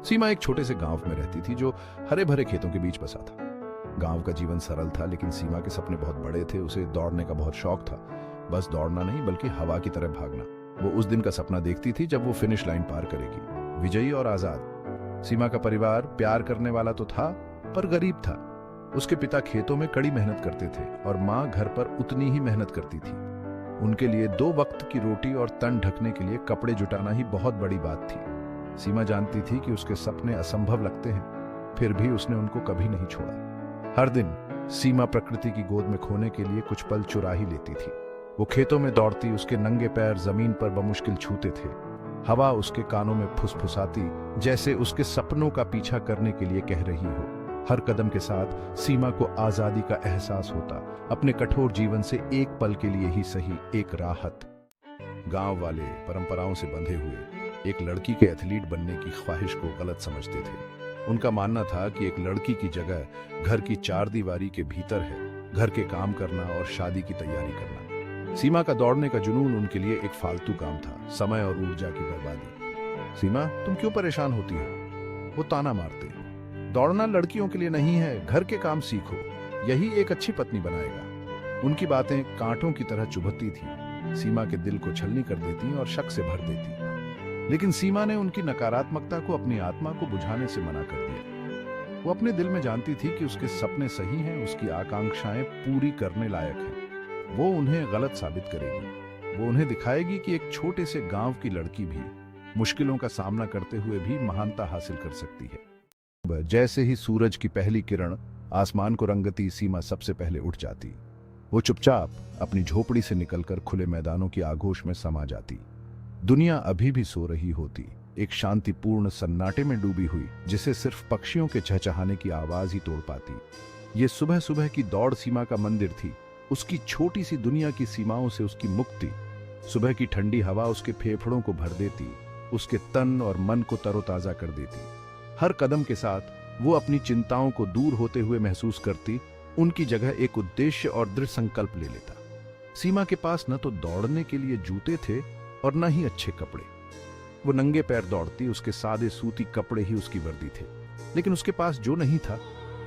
सीमा एक छोटे से गांव में रहती थी जो हरे भरे खेतों के बीच बसा था। गांव का जीवन सरल था, लेकिन सीमा के सपने बहुत बड़े थे। उसे दौड़ने का बहुत शौक था। बस दौड़ना नहीं, बल्कि हवा की तरह भागना। वो उस दिन का सपना देखती थी जब वो फिनिश लाइन पार करेगी, विजयी और आजाद। सीमा का परिवार प्यार करने वाला तो था, पर गरीब था। उसके पिता खेतों में कड़ी मेहनत करते थे और माँ घर पर उतनी ही मेहनत करती थी। उनके लिए 2 वक्त की रोटी और तन ढकने के लिए कपड़े जुटाना ही बहुत बड़ी बात थी। सीमा जानती थी कि उसके सपने असंभव लगते हैं, फिर भी उसने उनको कभी नहीं छोड़ा। हर दिन सीमा प्रकृति की गोद में खोने के लिए कुछ पल चुरा ही लेती थी। वो खेतों में दौड़ती, उसके नंगे पैर जमीन पर बमुश्किल छूते थे। हवा उसके कानों में फुसफुसाती, जैसे उसके सपनों का पीछा करने के लिए कह रही हो। हर कदम के साथ सीमा को आजादी का एहसास होता, अपने कठोर जीवन से एक पल के लिए ही सही, एक राहत। गांव वाले परंपराओं से बंधे हुए एक लड़की के एथलीट बनने की ख्वाहिश को गलत समझते थे। उनका मानना था कि एक लड़की की जगह घर की 4 दीवारी के भीतर है, घर के काम करना और शादी की तैयारी करना। सीमा का दौड़ने का जुनून उनके लिए एक फालतू काम था, समय और ऊर्जा की बर्बादी। सीमा, तुम क्यों परेशान होती हो? वो ताना मारते। दौड़ना लड़कियों के लिए नहीं है, घर के काम सीखो, यही एक अच्छी पत्नी बनाएगा। उनकी बातें कांटों की तरह चुभती थी, सीमा के दिल को छलनी कर देती और शक से भर देती। लेकिन सीमा ने उनकी नकारात्मकता को अपनी आत्मा को बुझाने से मना कर दिया। वो अपने दिल में जानती थी कि उसके सपने सही हैं, उसकी आकांक्षाएं पूरी करने लायक हैं। वो उन्हें गलत साबित करेगी। वो उन्हें दिखाएगी कि एक छोटे से गांव की लड़की भी मुश्किलों का सामना करते हुए भी महानता हासिल कर सकती है। जैसे ही सूरज की पहली किरण आसमान को रंगती, सीमा सबसे पहले उठ जाती। वो चुपचाप अपनी झोपड़ी से निकलकर खुले मैदानों की आगोश में समा जाती। दुनिया अभी भी सो रही होती, एक शांतिपूर्ण सन्नाटे में डूबी हुई, जिसे सिर्फ पक्षियों के चहचहाने की आवाज ही तोड़ पाती। ये सुबह सुबह की दौड़ सीमा का मंदिर थी, उसकी छोटी सी दुनिया की सीमाओं से उसकी मुक्ति। सुबह की ठंडी हवा उसके फेफड़ों को भर देती, उसके तन और मन को तरोताजा कर देती। हर कदम के साथ वो अपनी चिंताओं को दूर होते हुए महसूस करती, उनकी जगह एक उद्देश्य और दृढ़ संकल्प ले लेता। सीमा के पास न तो दौड़ने के लिए जूते थे और न ही अच्छे कपड़े। वो नंगे पैर दौड़ती, उसके सादे सूती कपड़े ही उसकी वर्दी थे। लेकिन उसके पास जो नहीं था,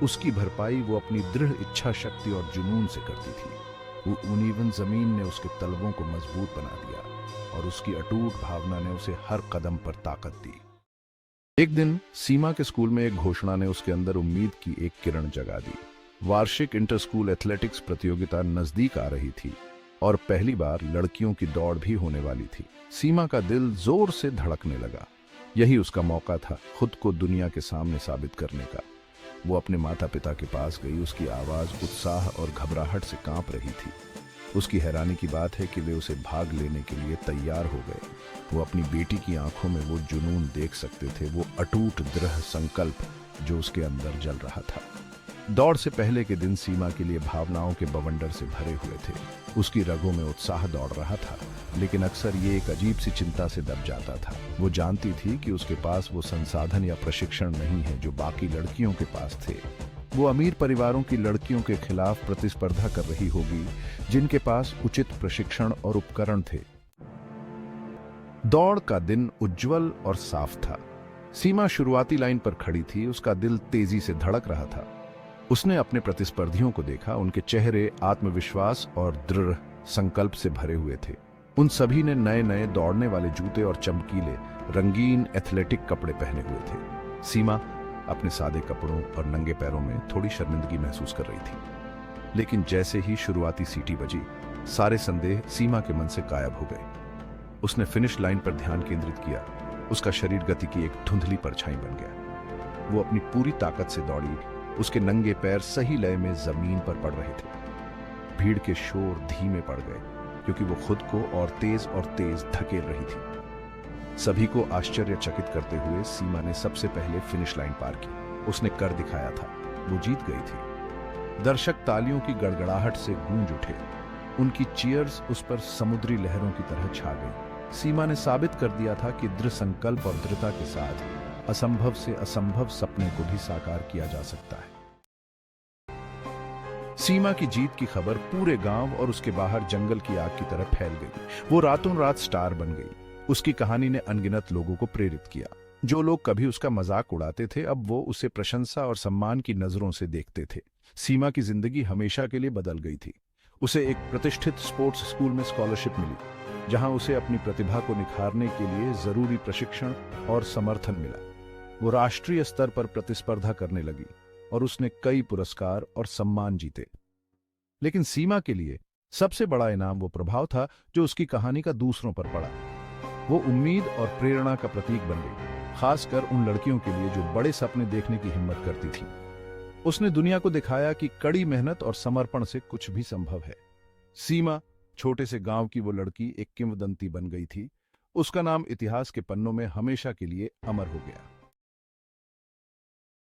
उसकी भरपाई वो अपनी दृढ़ इच्छा शक्ति और जुनून से करती थी। वो उनीवन जमीन ने उसके तलवों को मजबूत बना दिया और उसकी अटूट भावना ने उसे हर कदम पर ताकत दी। एक दिन सीमा के स्कूल में एक घोषणा ने उसके अंदर उम्मीद की एक किरण जगा दी। वार्षिक इंटर स्कूल एथलेटिक्स प्रतियोगिता नजदीक आ रही थी और पहली बार लड़कियों की दौड़ भी होने वाली थी। सीमा का दिल जोर से धड़कने लगा। यही उसका मौका था खुद को दुनिया के सामने साबित करने का। वो अपने माता पिता के पास गई, उसकी आवाज उत्साह और घबराहट से कांप रही थी। उसकी हैरानी की बात है कि वे उसे भाग लेने के लिए तैयार हो गए। वो अपनी बेटी की आंखों में वो जुनून देख सकते थे, वो अटूट दृढ़ संकल्प जो उसके अंदर जल रहा था। दौड़ से पहले के दिन सीमा के लिए भावनाओं के बवंडर से भरे हुए थे। उसकी रगों में उत्साह दौड़ रहा था, लेकिन अक्सर ये एक अजीब सी चिंता से दब जाता था। वो जानती थी कि उसके पास वो संसाधन या प्रशिक्षण नहीं है जो बाकी लड़कियों के पास थे। वो अमीर परिवारों की लड़कियों के खिलाफ प्रतिस्पर्धा कर रही होगी, जिनके पास उचित प्रशिक्षण और उपकरण थे। दौड़ का दिन उज्जवल और साफ था। सीमा शुरुआती लाइन पर खड़ी थी, उसका दिल तेजी से धड़क रहा था। उसने अपने प्रतिस्पर्धियों को देखा, उनके चेहरे आत्मविश्वास और दृढ़ संकल्प से भरे हुए थे। उन सभी ने नए नए दौड़ने वाले जूते और चमकीले रंगीन एथलेटिक कपड़े पहने हुए थे। सीमा अपने सादे कपड़ों और नंगे पैरों में थोड़ी शर्मिंदगी महसूस कर रही थी। लेकिन जैसे ही शुरुआती सीटी बजी, सारे संदेह सीमा के मन से गायब हो गए। उसने फिनिश लाइन पर ध्यान केंद्रित किया। उसका शरीर गति की एक धुंधली परछाई बन गया। वो अपनी पूरी ताकत से दौड़ी, उसके नंगे पैर सही लय में जमीन पर पड़ रहे थे। भीड़ के शोर धीमे पड़ गए, क्योंकि वो खुद को और तेज धकेल रही थी। सभी को आश्चर्यचकित करते हुए सीमा ने सबसे पहले फिनिश लाइन पार की। उसने कर दिखाया था, वो जीत गई थी। दर्शक तालियों की गड़गड़ाहट से गूंज उठे। उनकी चीयर्स उस पर समुद्री लहरों की तरह छा गई। सीमा ने साबित कर दिया था कि दृढ़ संकल्प और दृढ़ता के साथ असंभव से असंभव सपने को भी साकार किया जा सकता है। सीमा की जीत की खबर पूरे गांव और उसके बाहर जंगल की आग की तरह फैल गई। वो रातों रात स्टार बन गई। उसकी कहानी ने अनगिनत लोगों को प्रेरित किया। जो लोग कभी उसका मजाक उड़ाते थे अब वो उसे प्रशंसा और सम्मान की नजरों से देखते थे। सीमा की जिंदगी हमेशा के लिए बदल गई थी। उसे एक प्रतिष्ठित स्पोर्ट्स स्कूल में स्कॉलरशिप मिली, जहां उसे अपनी प्रतिभा को निखारने के लिए जरूरी प्रशिक्षण और समर्थन मिला। वो राष्ट्रीय स्तर पर प्रतिस्पर्धा करने लगी और उसने कई पुरस्कार और सम्मान जीते। लेकिन सीमा के लिए सबसे बड़ा इनाम वो प्रभाव था जो उसकी कहानी का दूसरों पर पड़ा। वो उम्मीद और प्रेरणा का प्रतीक बन गई, खासकर उन लड़कियों के लिए जो बड़े सपने देखने की हिम्मत करती थी। उसने दुनिया को दिखाया कि कड़ी मेहनत और समर्पण से कुछ भी संभव है। सीमा, छोटे से गांव की वो लड़की, एक किंवदंती बन गई थी। उसका नाम इतिहास के पन्नों में हमेशा के लिए अमर हो गया।